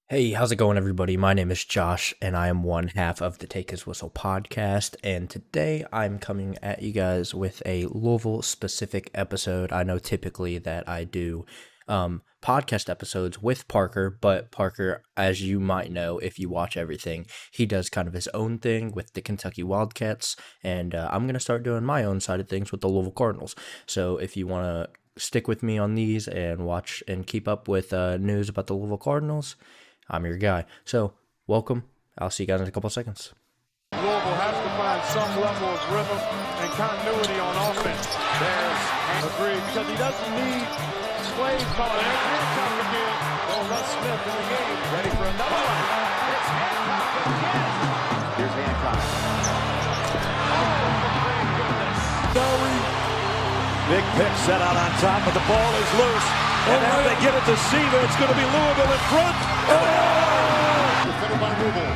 Hey, how's it going, everybody? My name is Josh, and I am one half of the Take His Whistle podcast. And today I'm coming at you guys with a Louisville specific episode. I know typically that I do podcast episodes with Parker, but Parker, as you might know if you watch everything, he does kind of his own thing with the Kentucky Wildcats. And I'm going to start doing my own side of things with the Louisville Cardinals. So if you want to stick with me on these and watch and keep up with news about the Louisville Cardinals, I'm your guy. So, welcome. I'll see you guys in a couple of seconds. Louisville has to find some level of rhythm and continuity on offense. There's agreed because he doesn't need plays calling. Here comes again. Reyne Smith in the game. Ready for another one. It's Hancock again. Here's Hancock. Oh, my goodness. Big pick set out on top, but the ball is loose. And now they get it to Seaver. It's going to be Louisville in front. Oh! Defended by Louisville.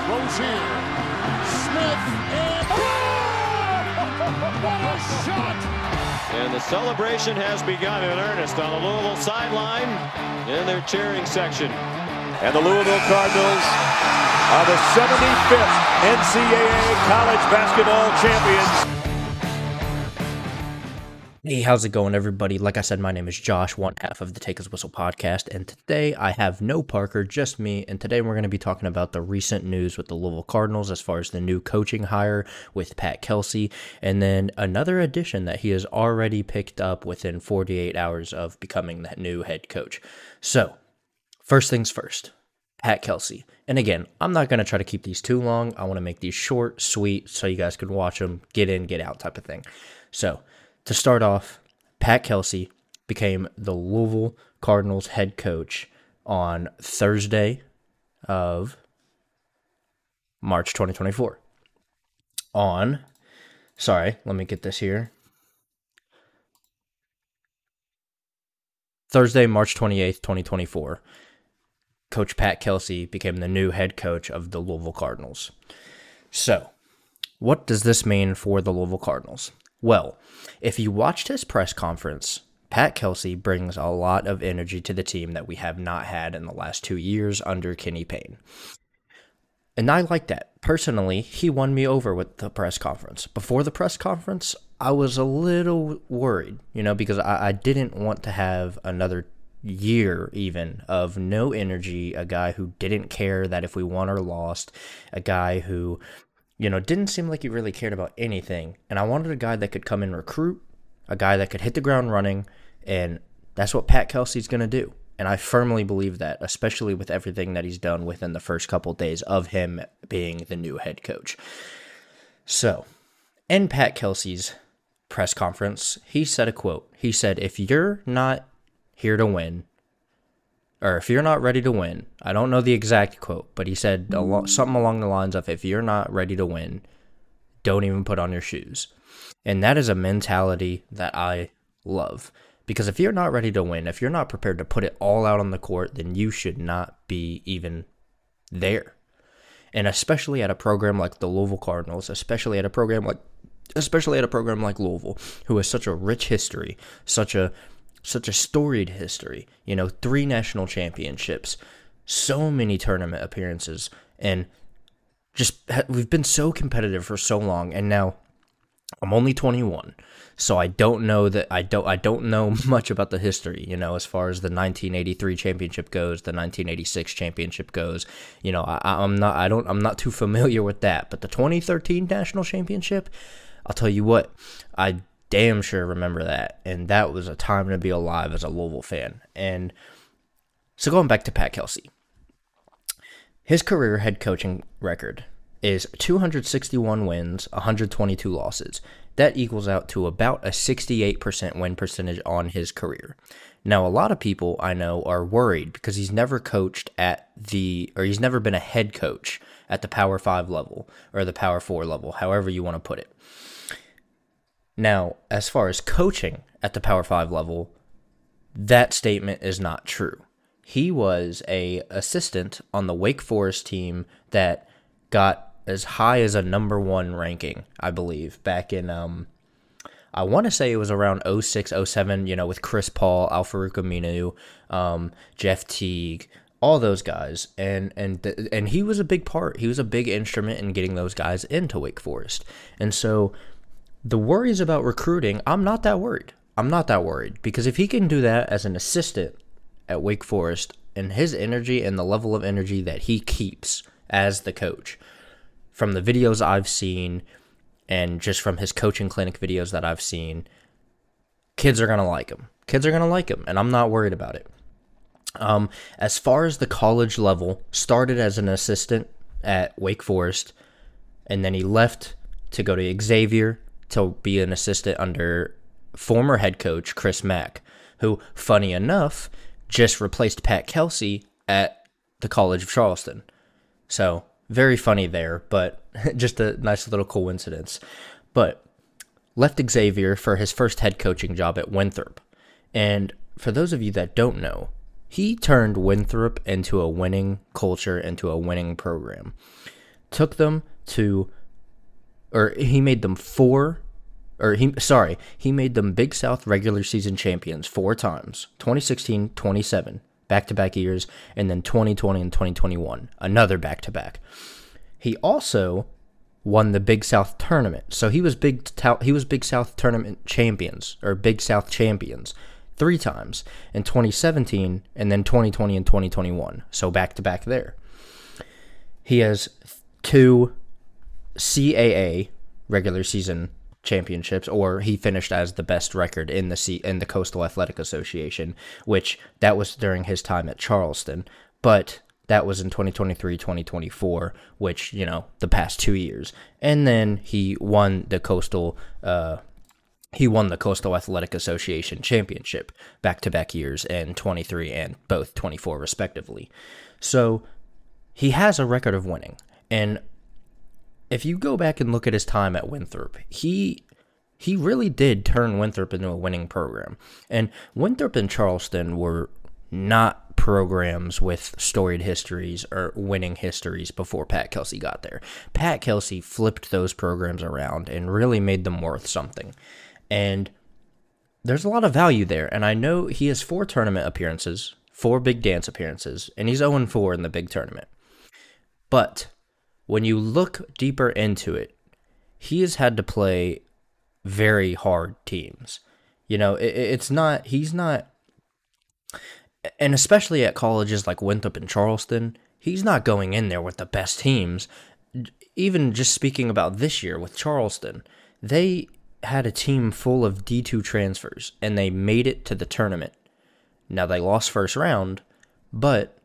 Rozier. Smith. And what a shot! And the celebration has begun in earnest on the Louisville sideline in their cheering section. And the Louisville Cardinals are the 75th NCAA college basketball champions. Hey, how's it going, everybody? Like I said, my name is Josh, one half of the Take His Whistle podcast, and today I have no Parker, just me, and today we're going to be talking about the recent news with the Louisville Cardinals as far as the new coaching hire with Pat Kelsey, and then another addition that he has already picked up within 48 hours of becoming the new head coach. So, first things first, Pat Kelsey. And again, I'm not going to try to keep these too long. I want to make these short, sweet, so you guys can watch them, get in, get out type of thing. So, to start off, Pat Kelsey became the Louisville Cardinals head coach on Thursday of March 2024. Let me get this here. Thursday, March 28th, 2024, Coach Pat Kelsey became the new head coach of the Louisville Cardinals. So, what does this mean for the Louisville Cardinals? Well, if you watched his press conference, Pat Kelsey brings a lot of energy to the team that we have not had in the last 2 years under Kenny Payne. And I like that. Personally, he won me over with the press conference. Before the press conference, I was a little worried, because I didn't want to have another year even of no energy, a guy who didn't care that if we won or lost, a guy who didn't seem like he really cared about anything. And I wanted a guy that could come and recruit, a guy that could hit the ground running, and that's what Pat Kelsey's going to do. And I firmly believe that, especially with everything that he's done within the first couple of days of him being the new head coach. So, in Pat Kelsey's press conference, he said a quote. He said, if you're not here to win, or if you're not ready to win, I don't know the exact quote, but he said something along the lines of, if you're not ready to win, don't even put on your shoes. And that is a mentality that I love. Because if you're not ready to win, if you're not prepared to put it all out on the court, then you should not be even there. And especially at a program like the Louisville Cardinals, especially at a program like Louisville, who has such a rich history, such a storied history, 3 national championships, so many tournament appearances, and we've been so competitive for so long. And now I'm only 21, so I don't know much about the history, as far as the 1983 championship goes, the 1986 championship goes. I'm not too familiar with that, but the 2013 national championship, I'll tell you what, I damn sure remember that, and that was a time to be alive as a Louisville fan. And so going back to Pat Kelsey, his career head coaching record is 261 wins, 122 losses. That equals out to about a 68% win percentage on his career. Now, a lot of people I know are worried because he's never he's never been a head coach at the Power 5 level or the Power 4 level, however you want to put it. Now, as far as coaching at the Power 5 level, that statement is not true. He was an assistant on the Wake Forest team that got as high as a number 1 ranking, I believe, back in, I want to say it was around 06, 07, with Chris Paul, Al-Farouq Aminu, Jeff Teague, all those guys, and he was a big part. He was a big instrument in getting those guys into Wake Forest. And so the worries about recruiting, I'm not that worried. Because if he can do that as an assistant at Wake Forest, and his energy and the level of energy that he keeps as the coach, from the videos I've seen and just from his coaching clinic videos that I've seen, kids are going to like him. And I'm not worried about it. As far as the college level, started as an assistant at Wake Forest, and then he left to go to Xavier to be an assistant under former head coach Chris Mack, who, funny enough, just replaced Pat Kelsey at the College of Charleston. So, very funny there, but just a nice little coincidence. But left Xavier for his first head coaching job at Winthrop. And for those of you that don't know, he turned Winthrop into a winning culture, into a winning program. Took them to, or he made them he made them Big South regular season champions 4 times, 2016, 27, back-to-back years, and then 2020 and 2021, another back-to-back. He also won the Big South tournament, so he was Big South tournament champions, or Big South champions, 3 times, in 2017, and then 2020 and 2021, so back-to-back there. He has 2 CAA regular season championships, or he finished as the best record in the Coastal Athletic Association, which that was during his time at Charleston, but that was in 2023, 2024, which, the past 2 years. And then he won the Coastal Athletic Association championship back-to-back years in 23 and both 24 respectively. So he has a record of winning. And if you go back and look at his time at Winthrop, he really did turn Winthrop into a winning program. And Winthrop and Charleston were not programs with storied histories or winning histories before Pat Kelsey got there. Pat Kelsey flipped those programs around and really made them worth something. And there's a lot of value there. And I know he has 4 tournament appearances, 4 big dance appearances, and he's 0-4 in the big tournament. But when you look deeper into it, he has had to play very hard teams. He's not, and especially at colleges like Winthrop and Charleston, he's not going in there with the best teams. Even just speaking about this year with Charleston, they had a team full of D2 transfers, and they made it to the tournament. Now, they lost first round, but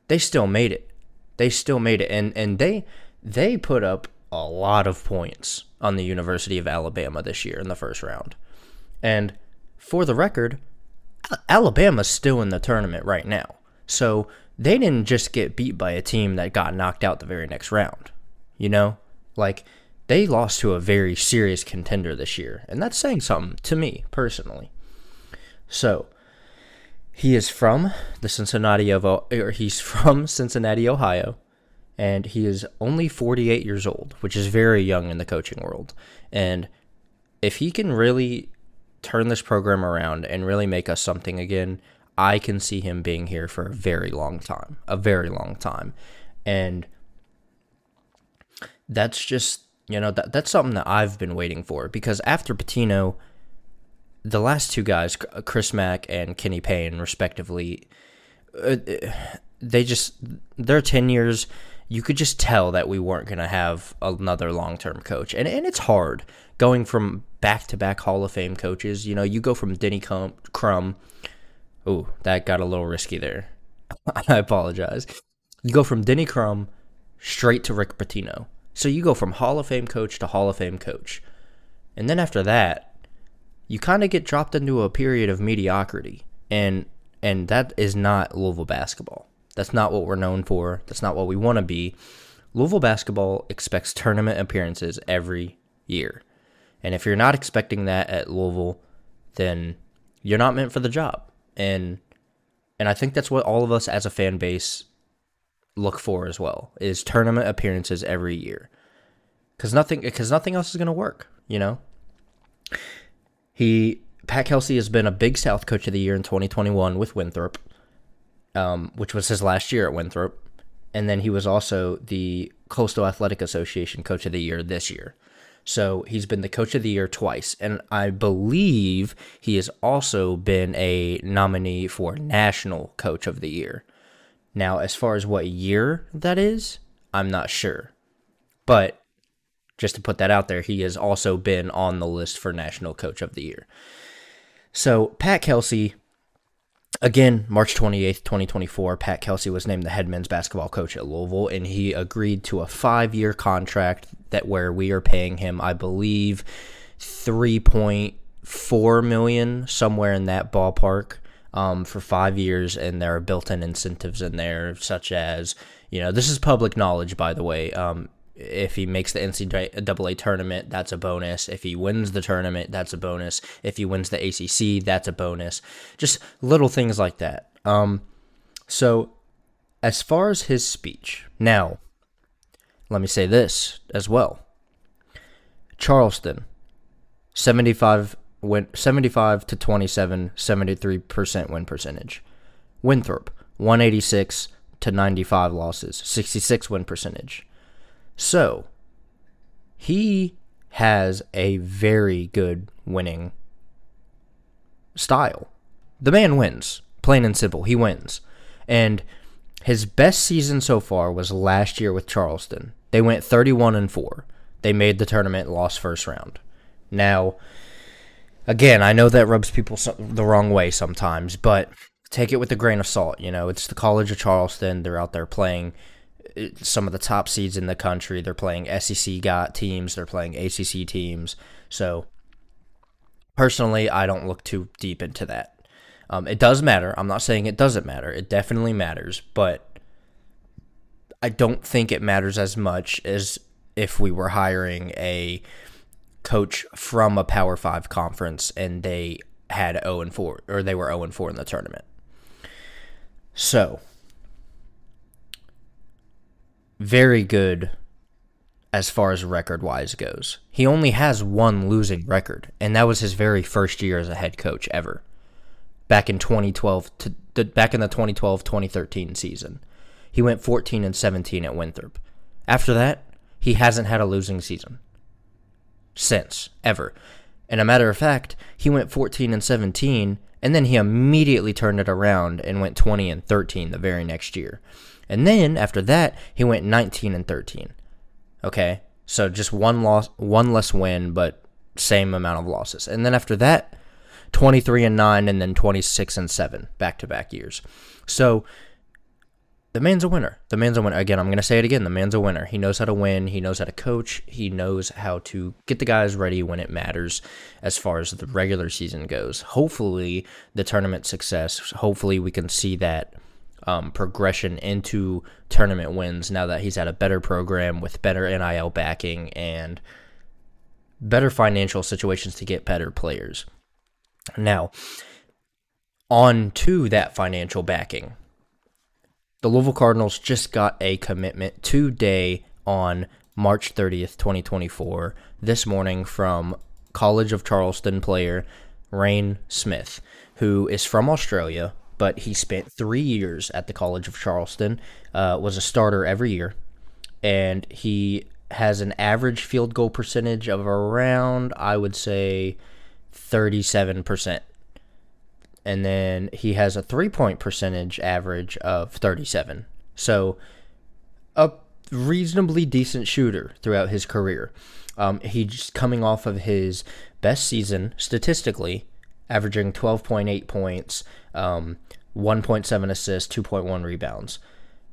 they still made it. And they put up a lot of points on the University of Alabama this year in the first round. And for the record, Alabama's still in the tournament right now. So they didn't just get beat by a team that got knocked out the very next round. They lost to a very serious contender this year. And that's saying something to me personally. So he is from Cincinnati, Ohio. And he is only 48 years old, which is very young in the coaching world. And if he can really turn this program around and really make us something again, I can see him being here for a very long time. And that's just, that's something that I've been waiting for. Because after Pitino, the last 2 guys, Chris Mack and Kenny Payne, respectively, their tenures, you could just tell that we weren't going to have another long-term coach. And it's hard going from back-to-back Hall of Fame coaches. You go from Denny Crum. Ooh, that got a little risky there. I apologize. You go from Denny Crum straight to Rick Pitino. So you go from Hall of Fame coach to Hall of Fame coach. And then after that, you kind of get dropped into a period of mediocrity. And that is not Louisville basketball. That's not what we're known for. That's not what we want to be. Louisville basketball expects tournament appearances every year. And if you're not expecting that at Louisville, then you're not meant for the job. And I think that's what all of us as a fan base look for as well, is tournament appearances every year. Because nothing else is going to work, Pat Kelsey has been a Big South Coach of the Year in 2021 with Winthrop. which was his last year at Winthrop. And then he was also the Coastal Athletic Association Coach of the Year this year. So he's been the Coach of the Year twice. And I believe he has also been a nominee for National Coach of the Year. Now, as far as what year that is, I'm not sure. But just to put that out there, he has also been on the list for National Coach of the Year. So Pat Kelsey, again, March 28th, 2024, Pat Kelsey was named the head men's basketball coach at Louisville, and he agreed to a 5-year contract where we are paying him, I believe, $3.4 million, somewhere in that ballpark, for 5 years, and there are built-in incentives in there, such as, this is public knowledge, by the way. If he makes the NCAA tournament, that's a bonus. If he wins the tournament, that's a bonus. If he wins the ACC, that's a bonus. Just little things like that. So as far as his speech, now, let me say this as well. Charleston, 75 to 27, 73% win percentage. Winthrop, 186 to 95 losses, 66 win percentage. So, he has a very good winning style. The man wins, plain and simple. He wins. And his best season so far was last year with Charleston. They went 31-4. They made the tournament, lost first round. Now, again, I know that rubs people the wrong way sometimes, but take it with a grain of salt. It's the College of Charleston. They're out there playing some of the top seeds in the country. They're playing SEC teams. They're playing ACC teams. So, personally, I don't look too deep into that. It does matter. I'm not saying it doesn't matter. It definitely matters. But I don't think it matters as much as if we were hiring a coach from a Power 5 conference and they had 0-4, or they were 0-4 in the tournament. So, very good as far as record-wise goes. He only has one losing record, and that was his very first year as a head coach ever. Back in the 2012-2013 season. He went 14-17 at Winthrop. After that, he hasn't had a losing season since, ever. And a matter of fact, he went 14-17, and then he immediately turned it around and went 20-13 the very next year. And then, after that, he went 19-13. Okay? So just one less win, but same amount of losses. And then after that, 23-9, and then 26-7, back-to-back years. So, the man's a winner. The man's a winner. Again, I'm going to say it again. The man's a winner. He knows how to win. He knows how to coach. He knows how to get the guys ready when it matters as far as the regular season goes. Hopefully, the tournament success, hopefully we can see that progression into tournament wins now that he's had a better program with better NIL backing and better financial situations to get better players. Now, on to that financial backing. The Louisville Cardinals just got a commitment today on March 30th, 2024, this morning from College of Charleston player Reyne Smith, who is from Australia, but he spent 3 years at the College of Charleston, was a starter every year, and he has an average field goal percentage of around, I would say, 37%. And then he has a three-point percentage average of 37. So, a reasonably decent shooter throughout his career. He's coming off of his best season, statistically, averaging 12.8 points, 1.7 assists, 2.1 rebounds.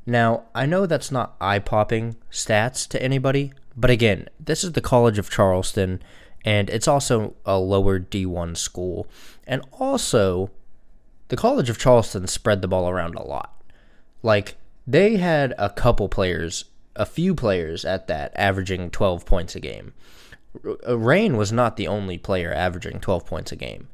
Now, I know that's not eye-popping stats to anybody, but again, this is the College of Charleston, and it's also a lower D1 school. And also, the College of Charleston spread the ball around a lot. Like, they had a few players at that, averaging 12 points a game. Reyne was not the only player averaging 12 points a game.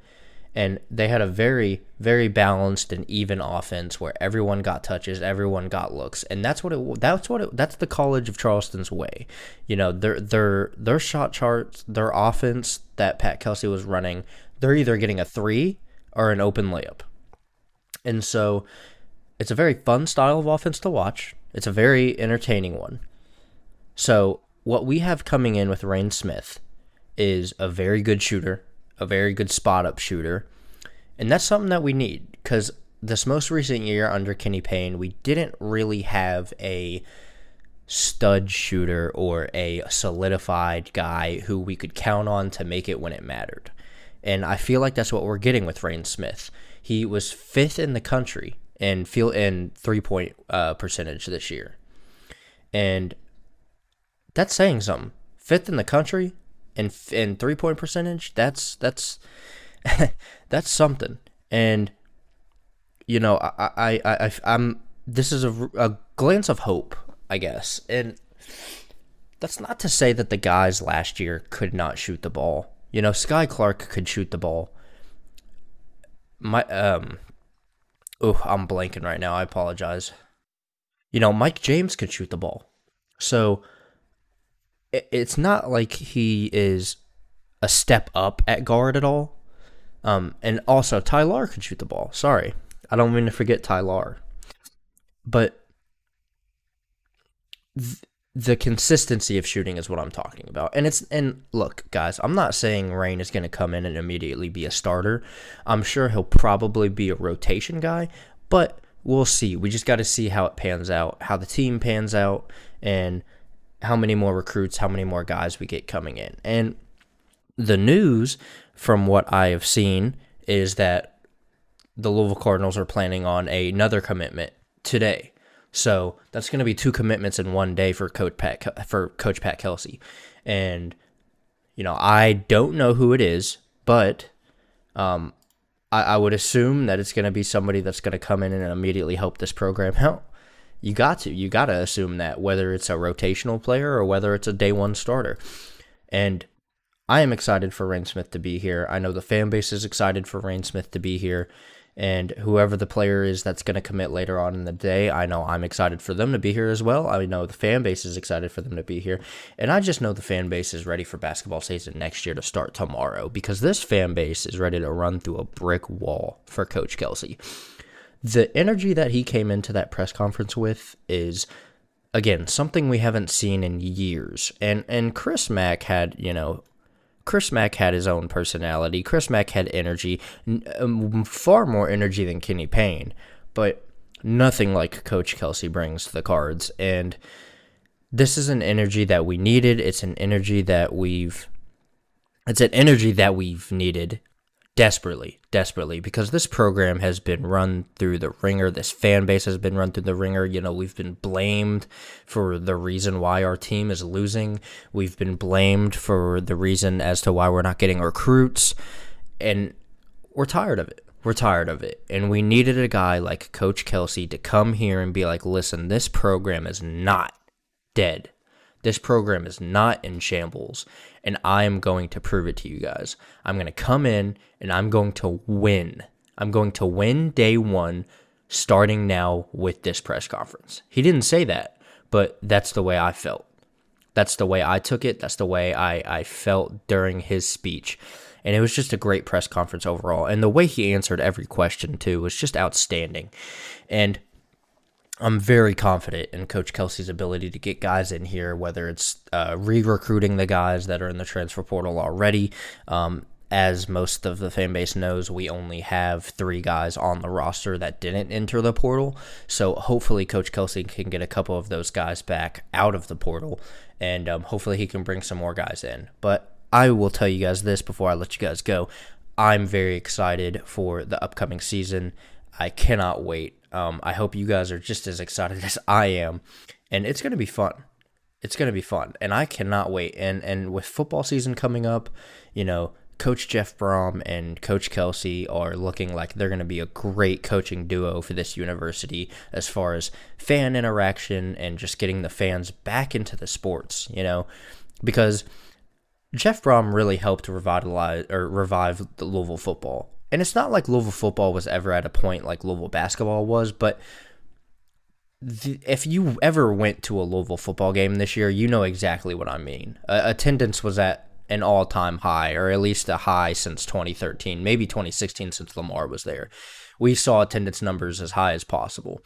And they had a very, very balanced and even offense where everyone got touches, everyone got looks, and that's the College of Charleston's way. You know, their shot charts, their offense that Pat Kelsey was running, they're either getting a three or an open layup. And so it's a very fun style of offense to watch. It's a very entertaining one. So what we have coming in with Reyne Smith is a very good shooter, a very good spot-up shooter, and that's something that we need because this most recent year under Kenny Payne, we didn't really have a stud shooter or a solidified guy who we could count on to make it when it mattered. And I feel like that's what we're getting with Reyne Smith. He was 5th in the country in three-point percentage this year. And that's saying something. 5th in the country in three-point percentage, that's that's something. And you know, I'm this is a glance of hope, I guess. And that's not to say that the guys last year could not shoot the ball. You know, Sky Clark could shoot the ball. I'm blanking right now. I apologize. You know, Mike James could shoot the ball. So it's not like he is a step up at guard at all. And also, Tyler could shoot the ball. Sorry. I don't mean to forget Tyler. But the consistency of shooting is what I'm talking about. And look, guys, I'm not saying Reyne is going to come in and immediately be a starter. I'm sure he'll probably be a rotation guy, but we'll see. We just got to see how it pans out, how the team pans out, and how many more recruits, how many more guys we get coming in. And the news, from what I have seen, is that the Louisville Cardinals are planning on another commitment today. So that's going to be 2 commitments in one day for Coach Pat Kelsey. And, you know, I don't know who it is, but I would assume that it's going to be somebody that's going to come in and immediately help this program out. You got to assume that, whether it's a rotational player or whether it's a day one starter. And I am excited for Reyne Smith to be here. I know the fan base is excited for Reyne Smith to be here. And whoever the player is that's going to commit later on in the day, I know I'm excited for them to be here as well. I know the fan base is excited for them to be here. And I just know the fan base is ready for basketball season next year to start tomorrow, because this fan base is ready to run through a brick wall for Coach Kelsey. The energy that he came into that press conference with is, again, something we haven't seen in years. And Chris Mack had, Chris Mack had his own personality. Chris Mack had energy, far more energy than Kenny Payne, but nothing like Coach Kelsey brings to the Cards. And this is an energy that we needed. It's an energy that we've needed desperately, because this program has been run through the ringer. This fan base has been run through the ringer. We've been blamed for the reason why our team is losing. We've been blamed for the reason as to why we're not getting recruits, and we're tired of it. And we needed a guy like Coach Kelsey to come here and be like, listen, this program is not dead. This program is not in shambles, and I am going to prove it to you guys. I'm going to come in, and I'm going to win. I'm going to win day one, starting now with this press conference. He didn't say that, but that's the way I felt. That's the way I took it. That's the way I felt during his speech. And it was just a great press conference overall. And the way he answered every question, too, was just outstanding. And I'm very confident in Coach Kelsey's ability to get guys in here, whether it's re-recruiting the guys that are in the transfer portal already. As most of the fan base knows, we only have 3 guys on the roster that didn't enter the portal. So hopefully Coach Kelsey can get a couple of those guys back out of the portal, and hopefully he can bring some more guys in. But I will tell you guys this before I let you guys go. I'm very excited for the upcoming season. I cannot wait. I hope you guys are just as excited as I am, and it's going to be fun. It's going to be fun, and I cannot wait. And with football season coming up, Coach Jeff Brom and Coach Kelsey are looking like they're going to be a great coaching duo for this university as far as fan interaction and just getting the fans back into the sports, because Jeff Brom really helped revive the Louisville football. And it's not like Louisville football was ever at a point like Louisville basketball was, but if you ever went to a Louisville football game this year, you know exactly what I mean. Attendance was at an all-time high, or at least a high since 2013, maybe 2016 since Lamar was there. We saw attendance numbers as high as possible.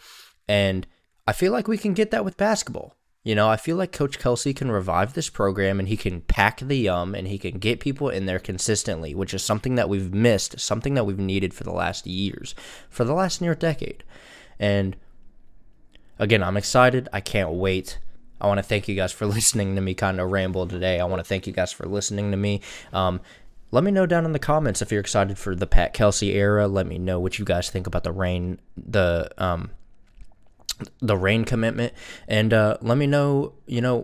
And I feel like we can get that with basketball. You know, I feel like Coach Kelsey can revive this program, and he can pack the yum, and he can get people in there consistently, which is something that we've missed, something that we've needed for the last years, for the last near decade. And again, I'm excited. I can't wait. I want to thank you guys for listening to me kind of ramble today. I want to thank you guys for listening to me. Let me know down in the comments if you're excited for the Pat Kelsey era. Let me know what you guys think about the Reyne commitment, and let me know,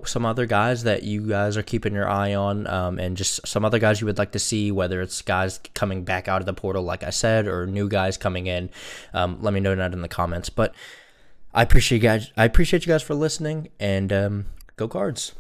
some other guys that you guys are keeping your eye on, and just some other guys you would like to see, whether it's guys coming back out of the portal, like I said, or new guys coming in. Let me know that in the comments. But I appreciate you guys for listening, and go Cards.